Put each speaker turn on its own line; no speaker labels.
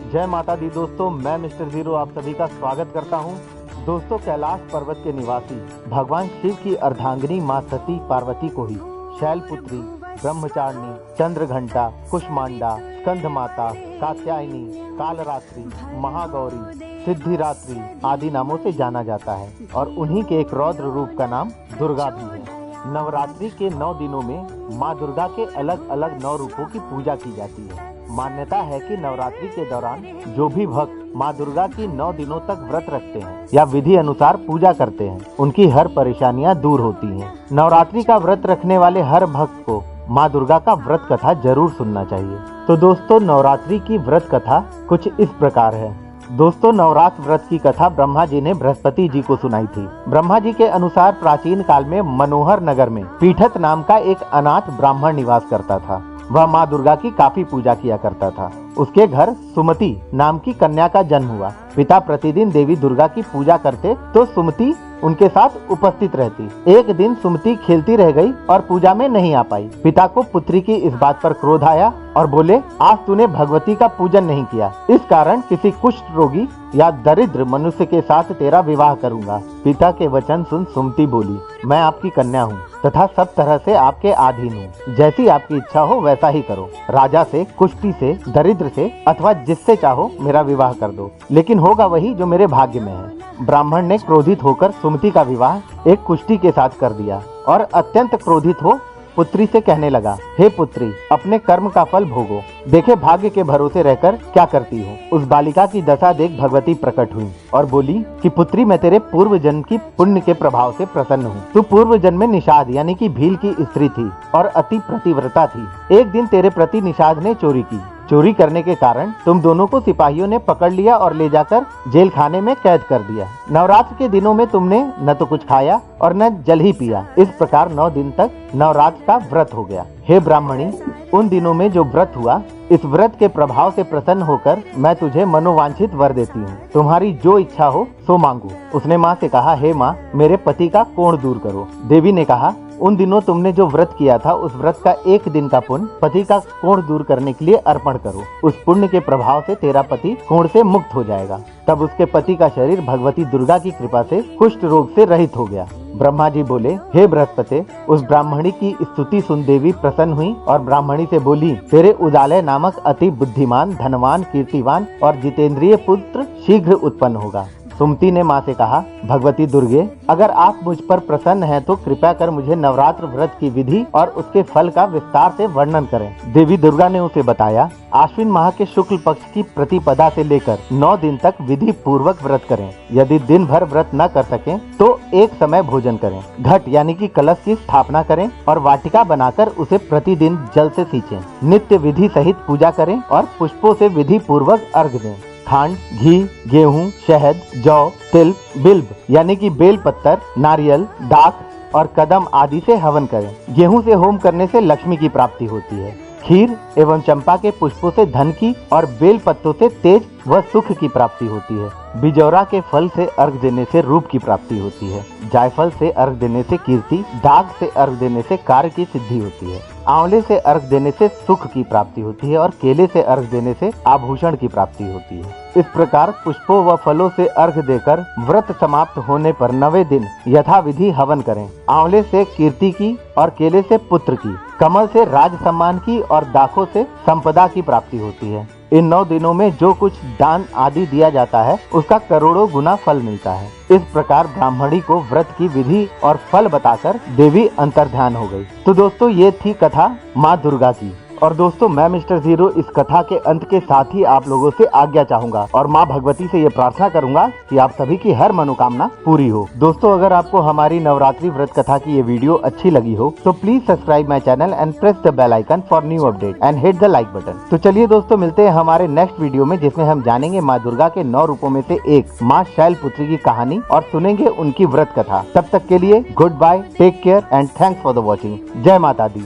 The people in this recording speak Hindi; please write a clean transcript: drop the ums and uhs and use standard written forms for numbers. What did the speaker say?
जय माता दी दोस्तों, मैं मिस्टर जीरो आप सभी का स्वागत करता हूं। दोस्तों, कैलाश पर्वत के निवासी भगवान शिव की अर्धांगिनी मां सती पार्वती को ही शैलपुत्री, ब्रह्मचारिणी, चंद्रघंटा, कुष्मांडा, स्कंद माता, कात्यायनी, कालरात्रि, महागौरी, सिद्धिरात्रि आदि नामों से जाना जाता है और उन्हीं के एक रौद्र रूप का नाम दुर्गा भी है। नवरात्रि के 9 दिनों में माँ दुर्गा के अलग अलग 9 रूपों की पूजा की जाती है। मान्यता है कि नवरात्रि के दौरान जो भी भक्त माँ दुर्गा की 9 दिनों तक व्रत रखते हैं या विधि अनुसार पूजा करते हैं, उनकी हर परेशानियाँ दूर होती हैं। नवरात्रि का व्रत रखने वाले हर भक्त को माँ दुर्गा का व्रत कथा जरूर सुनना चाहिए। तो दोस्तों, नवरात्रि की व्रत कथा कुछ इस प्रकार है। दोस्तों, नवरात्र व्रत की कथा ब्रह्मा जी ने बृहस्पति जी को सुनाई थी। ब्रह्मा जी के अनुसार प्राचीन काल में मनोहर नगर में पीठत नाम का एक अनाथ ब्राह्मण निवास करता था। वह माँ दुर्गा की काफी पूजा किया करता था। उसके घर सुमति नाम की कन्या का जन्म हुआ। पिता प्रतिदिन देवी दुर्गा की पूजा करते तो सुमति उनके साथ उपस्थित रहती। एक दिन सुमति खेलती रह गई और पूजा में नहीं आ पाई। पिता को पुत्री की इस बात पर क्रोध आया और बोले, आज तूने भगवती का पूजन नहीं किया, इस कारण किसी कुष्ठ रोगी या दरिद्र मनुष्य के साथ तेरा विवाह करूंगा। पिता के वचन सुन सुमति बोली, मैं आपकी कन्या हूँ तथा सब तरह से आपके अधीन हूँ। जैसी आपकी इच्छा हो वैसा ही करो। राजा से, कुष्ठी से, दरिद्र से अथवा जिससे चाहो मेरा विवाह कर दो, लेकिन होगा वही जो मेरे भाग्य में है। ब्राह्मण ने क्रोधित होकर सुमति का विवाह एक कुष्ठी के साथ कर दिया और अत्यंत क्रोधित हो पुत्री से कहने लगा, हे पुत्री, अपने कर्म का फल भोगो। देखे भाग्य के भरोसे रहकर क्या करती हो। उस बालिका की दशा देख भगवती प्रकट हुई और बोली कि पुत्री, मैं तेरे पूर्व जन्म की पुण्य के प्रभाव से प्रसन्न हूँ। तू पूर्व जन्म में निषाद यानी कि भील की स्त्री थी और अति प्रतिव्रता थी। एक दिन तेरे प्रति निषाद ने चोरी की। चोरी करने के कारण तुम दोनों को सिपाहियों ने पकड़ लिया और ले जाकर जेल खाने में कैद कर दिया। नवरात्र के दिनों में तुमने न तो कुछ खाया और न जल ही पिया। इस प्रकार 9 दिन तक नवरात्र का व्रत हो गया। हे ब्राह्मणी, उन दिनों में जो व्रत हुआ, इस व्रत के प्रभाव से प्रसन्न होकर मैं तुझे मनोवांछित वर देती हूँ। तुम्हारी जो इच्छा हो सो मांगू। उसने माँ से कहा, हे माँ, मेरे पति का कोढ़ दूर करो। देवी ने कहा, उन दिनों तुमने जो व्रत किया था उस व्रत का 1 दिन का पुण्य पति का कोढ़ दूर करने के लिए अर्पण करो। उस पुण्य के प्रभाव से तेरा पति कोढ़ से मुक्त हो जाएगा। तब उसके पति का शरीर भगवती दुर्गा की कृपा से कुष्ठ रोग से रहित हो गया। ब्रह्मा जी बोले, हे बृहस्पति, उस ब्राह्मणी की स्तुति सुन देवी प्रसन्न हुई और ब्राह्मणी से बोली, तेरे उजाले नामक अति बुद्धिमान, धनवान, कीर्तिवान और जितेंद्रिय पुत्र शीघ्र उत्पन्न होगा। सुमति ने माँ से कहा, भगवती दुर्गे, अगर आप मुझ पर प्रसन्न हैं तो कृपया कर मुझे नवरात्र व्रत की विधि और उसके फल का विस्तार से वर्णन करें। देवी दुर्गा ने उसे बताया, आश्विन माह के शुक्ल पक्ष की प्रतिपदा से लेकर 9 दिन तक विधि पूर्वक व्रत करें। यदि दिन भर व्रत न कर सकें तो एक समय भोजन करें। घट यानी कि कलश की स्थापना करें और वाटिका बनाकर उसे प्रतिदिन जल से सींचें। नित्य विधि सहित पूजा करें और पुष्पों से विधि पूर्वक अर्घ दें। खांड, घी, गेहूं, शहद, जौ, तिल, बिल्व यानी कि बेल पत्तर, नारियल, दाख और कदम आदि से हवन करें। गेहूं से होम करने से लक्ष्मी की प्राप्ति होती है। खीर एवं चंपा के पुष्पों से धन की और बेल पत्तों से तेज व सुख की प्राप्ति होती है। बिजौरा के फल से अर्घ देने से रूप की प्राप्ति होती है। जायफल से अर्घ देने से कीर्ति, दाग से अर्घ देने से कार्य की सिद्धि होती है। आंवले से अर्घ देने से सुख की प्राप्ति होती है और केले से अर्घ देने से आभूषण की प्राप्ति होती है। इस प्रकार पुष्पों व फलों से अर्घ देकर व्रत समाप्त होने पर 9वें दिन यथाविधि हवन करें। आंवले से कीर्ति की और केले से पुत्र की, कमल से राज सम्मान की और दाखों से संपदा की प्राप्ति होती है। इन 9 दिनों में जो कुछ दान आदि दिया जाता है उसका करोड़ों गुना फल मिलता है। इस प्रकार ब्राह्मणी को व्रत की विधि और फल बताकर देवी अंतर्ध्यान हो गई। तो दोस्तों, ये थी कथा माँ दुर्गा की। और दोस्तों, मैं मिस्टर जीरो इस कथा के अंत के साथ ही आप लोगों से आज्ञा चाहूंगा और माँ भगवती से ये प्रार्थना करूंगा कि आप सभी की हर मनोकामना पूरी हो। दोस्तों, अगर आपको हमारी नवरात्रि व्रत कथा की ये वीडियो अच्छी लगी हो तो please subscribe my channel and press the bell icon for new update and hit the like button. तो चलिए दोस्तों, मिलते हैं हमारे नेक्स्ट वीडियो में, जिसमें हम जानेंगे माँ दुर्गा के 9 रूपों में से एक माँ शैलपुत्री की कहानी और सुनेंगे उनकी व्रत कथा। तब तक के लिए good bye, take care and thanks for the watching. जय माता दी।